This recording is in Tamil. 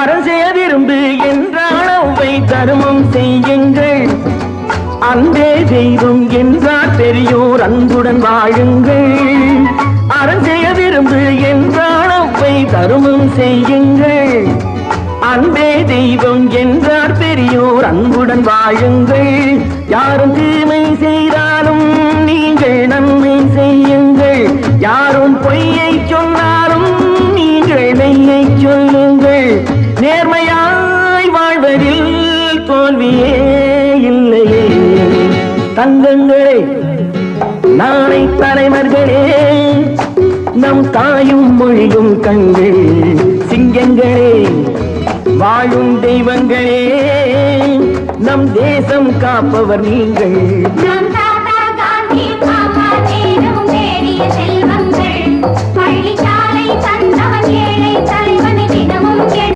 அரசே விரும்பு என்றால் அவை தருமம் செய்யுங்கள். அன்பே தெய்வம் என்றார் பெரியோர் அன்புடன் வாழுங்கள். அரசே விரும்பு என்றால் அவை தருமம் செய்யுங்கள். அன்பே தெய்வம் என்றார் பெரியோர் அன்புடன் வாழுங்கள். யாரும் தீமை செய்தாலும் நீங்கள் நன்மை செய்யுங்கள். யாரும் பொய்யை சொன்னாலும் நீங்கள் மெய்யை சொல்லுங்கள். நேர்மையாய் வாழ்வதில் தோல்வியே இல்லையே. தங்கங்களே, நாளை தலைவர்களே, நம் தாயும் மொழியும் கண்கள் சிங்கங்களே, வாழும் தெய்வங்களே, நம் தேசம் காப்பவர் நீங்கள்.